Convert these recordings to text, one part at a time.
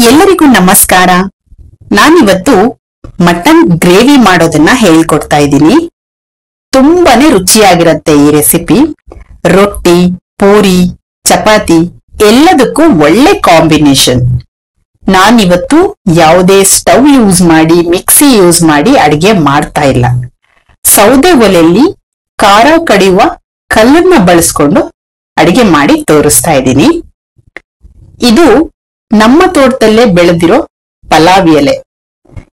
ಎಲ್ಲರಿಗೂ ನಮಸ್ಕಾರ. ನಾನಿವತ್ತು ಮಟನ್ ಗ್ರೇವಿ ಮಾಡೋದನ್ನ ಹೇಳ್ಕೊಡ್ತಾ ಇದ್ದೀನಿ. ತುಂಬಾನೇ ರುಚಿಯಾಗಿರುತ್ತೆ ಈ ರೆಸಿಪಿ. ರೊಟ್ಟಿ, ಪೂರಿ, ಚಪಾತಿ ಎಲ್ಲದಕ್ಕೂ ಒಳ್ಳೆ ಕಾಂಬಿನೇಷನ್. ನಾನಿವತ್ತು ಯಾವುದೇ ಸ್ಟವ್ ಯೂಸ್ ಮಾಡಿ ಮಿಕ್ಸಿ ಯೂಸ್ ಮಾಡಿ ಅಡಿಗೆ ಮಾಡ್ತಾ ಇಲ್ಲ. ಸೌದೆ ಒಲೆಯಲ್ಲಿ ಖಾರ ಕಡಿಯುವ ಕಲ್ಲನ್ನ ಬಳಸ್ಕೊಂಡು ಅಡಿಗೆ ಮಾಡಿ ತೋರಿಸ್ತಾ ಇದ್ದೀನಿ. ಇದು ನಮ್ಮ ತೋಟದಲ್ಲೇ ಬೆಳೆದಿರೋ ಪಲಾವ್ ಎಲೆ.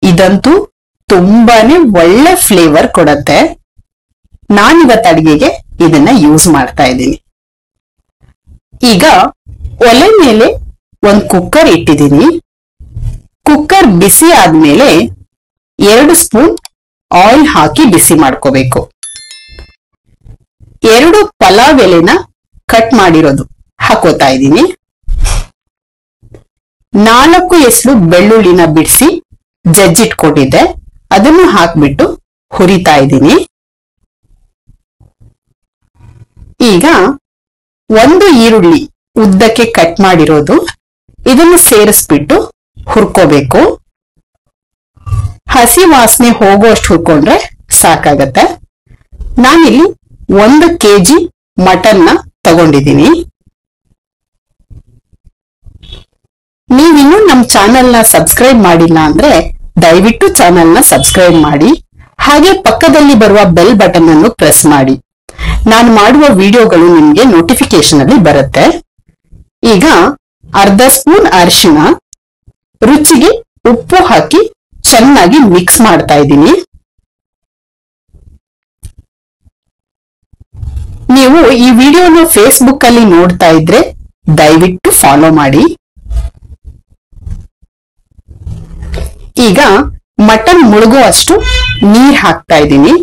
ಇದಂತೂ ತುಂಬಾನೇ ಒಳ್ಳೆ ಫ್ಲೇವರ್ ಕೊಡತ್ತೆ. ನಾನಿವತ್ತು ಅಡಿಗೆಗೆ ಇದನ್ನ ಯೂಸ್ ಮಾಡ್ತಾ ಇದ್ದೀನಿ. ಈಗ ಒಲೆ ಮೇಲೆ ಒಂದು ಕುಕ್ಕರ್ ಇಟ್ಟಿದ್ದೀನಿ. ಕುಕ್ಕರ್ ಬಿಸಿ ಆದ್ಮೇಲೆ 2 ಸ್ಪೂನ್ ಆಯಿಲ್ ಹಾಕಿ ಬಿಸಿ ಮಾಡ್ಕೋಬೇಕು. 2 ಪಲಾವ್ ಎಲೆನ ಕಟ್ ಮಾಡಿರೋದು ಹಾಕೋತಾ ಇದ್ದೀನಿ. 4 ಎಸಳು ಬೆಳ್ಳುಳ್ಳಿನ ಬಿಡಿಸಿ ಜಜ್ಜಿಟ್ಕೊಂಡಿದ್ದೆ, ಅದನ್ನು ಹಾಕ್ಬಿಟ್ಟು ಹುರಿತಾ ಇದ್ದೀನಿ. ಈಗ 1 ಈರುಳ್ಳಿ ಉದ್ದಕ್ಕೆ ಕಟ್ ಮಾಡಿರೋದು, ಇದನ್ನು ಸೇರಿಸ್ಬಿಟ್ಟು ಹುರ್ಕೋಬೇಕು. ಹಸಿ ವಾಸನೆ ಹೋಗುವಷ್ಟು ಹುರ್ಕೊಂಡ್ರೆ ಸಾಕಾಗತ್ತೆ. ನಾನಿಲ್ಲಿ 1 kg ಮಟನ್ನ ತಗೊಂಡಿದ್ದೀನಿ. ನೀವಿನ್ನೂ ನಮ್ಮ ಚಾನೆಲ್ನ ಸಬ್ಸ್ಕ್ರೈಬ್ ಮಾಡಿಲ್ಲ ಅಂದ್ರೆ ದಯವಿಟ್ಟು ಚಾನೆಲ್ನ ಸಬ್ಸ್ಕ್ರೈಬ್ ಮಾಡಿ, ಹಾಗೆ ಪಕ್ಕದಲ್ಲಿ ಬರುವ ಬೆಲ್ ಬಟನ್ ಅನ್ನು ಪ್ರೆಸ್ ಮಾಡಿ. ನಾನು ಮಾಡುವ ವಿಡಿಯೋಗಳು ನಿಮ್ಗೆ ನೋಟಿಫಿಕೇಶನ್ ಅಲ್ಲಿ ಬರುತ್ತೆ. ಈಗ 1/2 ಸ್ಪೂನ್ ಅರಿಶಿಣ, ರುಚಿಗೆ ಉಪ್ಪು ಹಾಕಿ ಚೆನ್ನಾಗಿ ಮಿಕ್ಸ್ ಮಾಡ್ತಾ ಇದ್ದೀನಿ. ನೀವು ಈ ವಿಡಿಯೋನ ಫೇಸ್ಬುಕ್ ಅಲ್ಲಿ ನೋಡ್ತಾ ಇದ್ರೆ ದಯವಿಟ್ಟು ಫಾಲೋ ಮಾಡಿ. ಈಗ ಮಟನ್ ಮುಳುಗುವಷ್ಟು ನೀರ್ ಹಾಕ್ತಾ ಇದ್ದೀನಿ.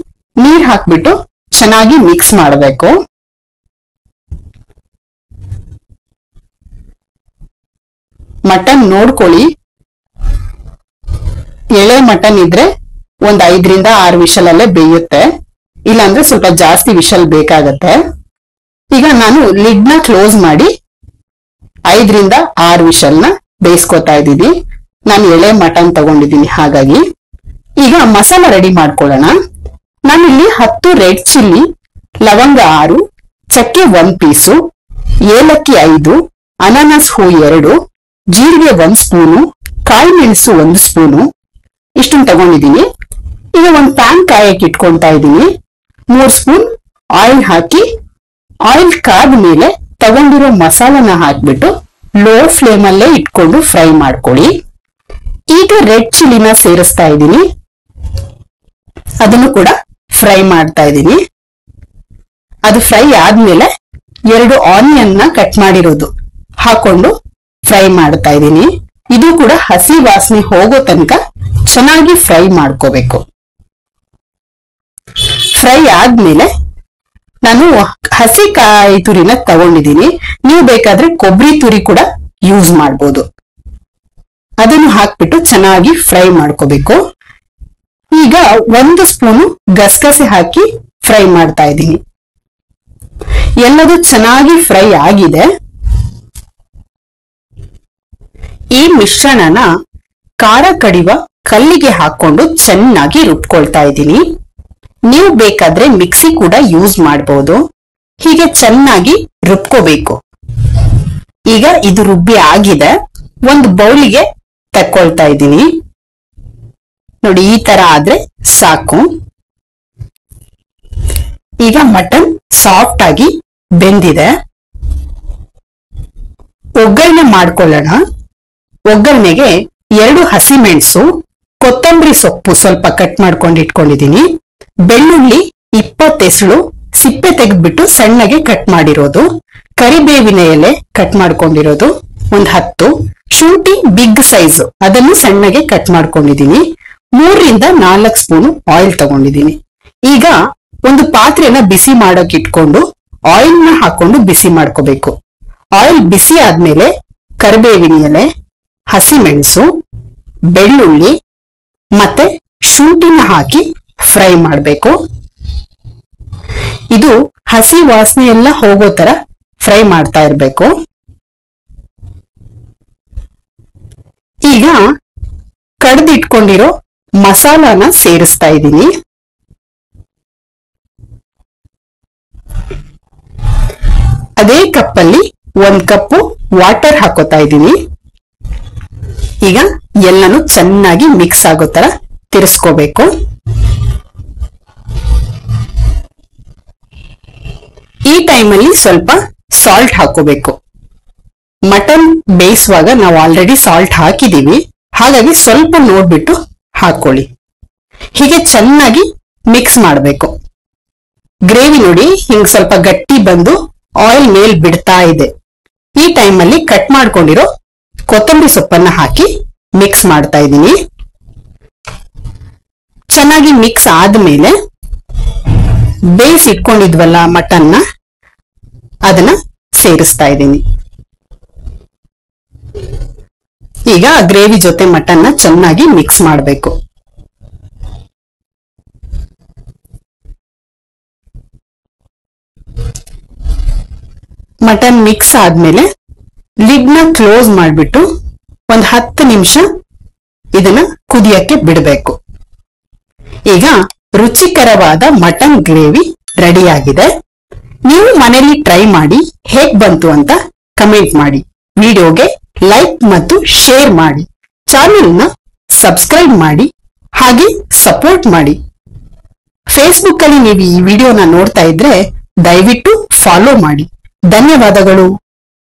ನೀರ್ ಹಾಕ್ಬಿಟ್ಟು ಚೆನ್ನಾಗಿ ಮಿಕ್ಸ್ ಮಾಡಬೇಕು. ಮಟನ್ ನೋಡ್ಕೊಳ್ಳಿ, ಎಳೆ ಮಟನ್ ಇದ್ರೆ 5 ರಿಂದ 6 ವಿಷಲ್ ಅಲ್ಲೇ ಬೇಯುತ್ತೆ, ಇಲ್ಲಾಂದ್ರೆ ಸ್ವಲ್ಪ ಜಾಸ್ತಿ ವಿಷಲ್ ಬೇಕಾಗತ್ತೆ. ಈಗ ನಾನು ಲಿಡ್ ನ ಕ್ಲೋಸ್ ಮಾಡಿ 5 ರಿಂದ 6 ವಿಷಲ್ನ ಬೇಯಿಸ್ಕೊತಾ ಇದ್ದೀನಿ. ನಾನು ಎಳೆ ಮಟನ್ ತಗೊಂಡಿದ್ದೀನಿ ಹಾಗಾಗಿ. ಈಗ ಮಸಾಲ ರೆಡಿ ಮಾಡ್ಕೊಳ್ಳೋಣ. ನಾನಿಲ್ಲಿ 10 ರೆಡ್ ಚಿಲ್ಲಿ, ಲವಂಗ 6, ಚಕ್ಕೆ 1 ಪೀಸು, ಏಲಕ್ಕಿ 5, ಅನಾನಸ್ ಹೂ 2, ಜೀರಿಗೆ 1 ಸ್ಪೂನು, ಕಾಯಿ ಮೆಣಸು 1 ಸ್ಪೂನು, ಇಷ್ಟನ್ನು ತಗೊಂಡಿದ್ದೀನಿ. ಈಗ ಒಂದು ಪ್ಯಾನ್ ಕಾಯಕ್ಕೆ ಇಟ್ಕೊಂತಾ ಇದ್ದೀನಿ. 3 ಸ್ಪೂನ್ ಆಯಿಲ್ ಹಾಕಿ, ಆಯಿಲ್ ಕಾದ ಮೇಲೆ ತಗೊಂಡಿರೋ ಮಸಾಲನ ಹಾಕ್ಬಿಟ್ಟು ಲೋ ಫ್ಲೇಮ್ ಅಲ್ಲೇ ಇಟ್ಕೊಂಡು ಫ್ರೈ ಮಾಡ್ಕೊಳ್ಳಿ. ಈಗ ರೆಡ್ ಚಿಲ್ಲಿನ ಸೇರಿಸ್ತಾ ಇದ್ದೀನಿ, ಅದನ್ನು ಕೂಡ ಫ್ರೈ ಮಾಡ್ತಾ ಇದ್ದೀನಿ. ಅದು ಫ್ರೈ ಆದ್ಮೇಲೆ 2 ಆನಿಯನ್ ನ ಕಟ್ ಮಾಡಿರೋದು ಹಾಕೊಂಡು ಫ್ರೈ ಮಾಡ್ತಾ ಇದ್ದೀನಿ. ಇದು ಕೂಡ ಹಸಿ ವಾಸನೆ ಹೋಗೋ ತನಕ ಚೆನ್ನಾಗಿ ಫ್ರೈ ಮಾಡ್ಕೋಬೇಕು. ಫ್ರೈ ಆದ್ಮೇಲೆ ನಾನು ಹಸಿ ಕಾಯಿ ತುರಿನ ತಗೊಂಡಿದ್ದೀನಿ. ನೀವು ಬೇಕಾದ್ರೆ ಕೊಬ್ಬರಿ ತುರಿ ಕೂಡ ಯೂಸ್ ಮಾಡ್ಬೋದು. ಅದನ್ನು ಹಾಕ್ಬಿಟ್ಟು ಚೆನ್ನಾಗಿ ಫ್ರೈ ಮಾಡ್ಕೋಬೇಕು. ಈಗ 1 ಸ್ಪೂನು ಗಸಗಸೆ ಹಾಕಿ ಫ್ರೈ ಮಾಡ್ತಾ ಇದ್ದೀನಿ. ಎಲ್ಲದೂ ಚೆನ್ನಾಗಿ ಫ್ರೈ ಆಗಿದೆ. ಈ ಮಿಶ್ರಣನ ಖಾರ ಕಡಿಯುವ ಕಲ್ಲಿಗೆ ಹಾಕೊಂಡು ಚೆನ್ನಾಗಿ ರುಬ್ಕೊಳ್ತಾ ಇದ್ದೀನಿ. ನೀವು ಬೇಕಾದ್ರೆ ಮಿಕ್ಸಿ ಕೂಡ ಯೂಸ್ ಮಾಡಬಹುದು. ಹೀಗೆ ಚೆನ್ನಾಗಿ ರುಬ್ಕೋಬೇಕು. ಈಗ ಇದು ರುಬ್ಬಿ ಆಗಿದೆ. ಒಂದು ಬೌಲಿಗೆ ತಕ್ಕೊಳ್ತಾ ಇದ್ದೀನಿ. ನೋಡಿ, ಈ ತರ ಆದ್ರೆ ಸಾಕು. ಈಗ ಮಟನ್ ಸಾಫ್ಟ್ ಆಗಿ ಬೆಂದಿದೆ. ಒಗ್ಗರಣೆ ಮಾಡ್ಕೊಳ್ಳೋಣ. ಒಗ್ಗರಣೆಗೆ 2 ಹಸಿಮೆಣಸು, ಕೊತ್ತಂಬರಿ ಸೊಪ್ಪು ಸ್ವಲ್ಪ ಕಟ್ ಮಾಡ್ಕೊಂಡು ಇಟ್ಕೊಂಡಿದ್ದೀನಿ, ಬೆಳ್ಳುಳ್ಳಿ 20 ಎಸಳು ಸಿಪ್ಪೆ ತೆಗೆದ್ಬಿಟ್ಟು ಸಣ್ಣಗೆ ಕಟ್ ಮಾಡಿರೋದು, ಕರಿಬೇವಿನ ಎಲೆ ಕಟ್ ಮಾಡ್ಕೊಂಡಿರೋದು 10, ಶುಂಠಿ ಬಿಗ್ ಸೈಜ್ ಅದನ್ನು ಸಣ್ಣಗೆ ಕಟ್ ಮಾಡ್ಕೊಂಡಿದ್ದೀನಿ, 3 ರಿಂದ 4 ಸ್ಪೂನ್ ಆಯಿಲ್ ತಗೊಂಡಿದ್ದೀನಿ. ಈಗ ಒಂದು ಪಾತ್ರೆನ ಬಿಸಿ ಮಾಡಕ್ ಇಟ್ಕೊಂಡು ಆಯಿಲ್ ನ ಹಾಕೊಂಡು ಬಿಸಿ ಮಾಡ್ಕೋಬೇಕು. ಆಯಿಲ್ ಬಿಸಿ ಆದ್ಮೇಲೆ ಕರಿಬೇವಿನ ಎಲೆ, ಹಸಿಮೆಣಸು, ಬೆಳ್ಳುಳ್ಳಿ ಮತ್ತೆ ಶುಂಠಿನ ಹಾಕಿ ಫ್ರೈ ಮಾಡಬೇಕು. ಇದು ಹಸಿ ವಾಸನೆ ಎಲ್ಲ ಹೋಗೋ ತರ ಫ್ರೈ ಮಾಡ್ತಾ ಇರ್ಬೇಕು. ಇಟ್ಕೊಂಡಿರೋ ಮಸಾಲಾನ ಸೇರಿಸ್ತಾ ಇದ್ದೀನಿ. ಅದೇ ಕಪ್ಪಲ್ಲಿ 1 ಕಪ್ ವಾಟರ್ ಹಾಕೋತಾ ಇದ್ದೀನಿ. ಈಗ ಎಲ್ಲಾನು ಚೆನ್ನಾಗಿ ಮಿಕ್ಸ್ ಆಗೋ ತರ ತಿರ್ಸ್ಕೋಬೇಕು. ಈ ಟೈಮಲ್ಲಿ ಸ್ವಲ್ಪ ಸಾಲ್ಟ್ ಹಾಕೋಬೇಕು. ಮಟನ್ ಬೇಯಿಸುವಾಗ ನಾವು ಆಲ್ರೆಡಿ ಸಾಲ್ಟ್ ಹಾಕಿದೀವಿ, ಹಾಗಾಗಿ ಸ್ವಲ್ಪ ನೋಡ್ಬಿಟ್ಟು ಹಾಕೊಳ್ಳಿ. ಹೀಗೆ ಚೆನ್ನಾಗಿ ಮಿಕ್ಸ್ ಮಾಡಬೇಕು. ಗ್ರೇವಿ ನೋಡಿ ಹಿಂಗ್ ಸ್ವಲ್ಪ ಗಟ್ಟಿ ಬಂದು ಆಯಿಲ್ ಮೇಲ್ ಬಿಡ್ತಾ ಇದೆ. ಈ ಟೈಮಲ್ಲಿ ಕಟ್ ಮಾಡ್ಕೊಂಡಿರೋ ಕೊತ್ತಂಬರಿ ಸೊಪ್ಪನ್ನ ಹಾಕಿ ಮಿಕ್ಸ್ ಮಾಡ್ತಾ ಇದ್ದೀನಿ. ಚೆನ್ನಾಗಿ ಮಿಕ್ಸ್ ಆದ್ಮೇಲೆ ಬೇಯಿಸಿ ಇಟ್ಕೊಂಡಿದ್ವಲ್ಲ ಮಟನ್ನ, ಅದನ್ನ ಸೇರಿಸ್ತಾ ಇದ್ದೀನಿ. ಈಗ ಗ್ರೇವಿ ಜೊತೆ ಮಟನ್ನ ಚೆನ್ನಾಗಿ ಮಿಕ್ಸ್ ಮಾಡಬೇಕು. ಮಟನ್ ಮಿಕ್ಸ್ ಆದ್ಮೇಲೆ ಲಿಡ್ ನ ಕ್ಲೋಸ್ ಮಾಡ್ಬಿಟ್ಟು 10 ನಿಮಿಷ ಇದನ್ನ ಕುದಿಯಕ್ಕೆ ಬಿಡಬೇಕು. ಈಗ ರುಚಿಕರವಾದ ಮಟನ್ ಗ್ರೇವಿ ರೆಡಿ ಆಗಿದೆ. ನೀವು ಮನೆಯಲ್ಲಿ ಟ್ರೈ ಮಾಡಿ ಹೇಗ್ ಬಂತು ಅಂತ ಕಮೆಂಟ್ ಮಾಡಿ. ವಿಡಿಯೋಗೆ ಲೈಕ್ ಮತ್ತು ಶೇರ್ ಮಾಡಿ. ಚಾನೆಲ್ ನ ಸಬ್ಸ್ಕ್ರೈಬ್ ಮಾಡಿ, ಹಾಗೆ ಸಪೋರ್ಟ್ ಮಾಡಿ. ಫೇಸ್ಬುಕ್ ಅಲ್ಲಿ ನೀವು ಈ ವಿಡಿಯೋನ ನೋಡ್ತಾ ಇದ್ರೆ ದಯವಿಟ್ಟು ಫಾಲೋ ಮಾಡಿ. ಧನ್ಯವಾದಗಳು.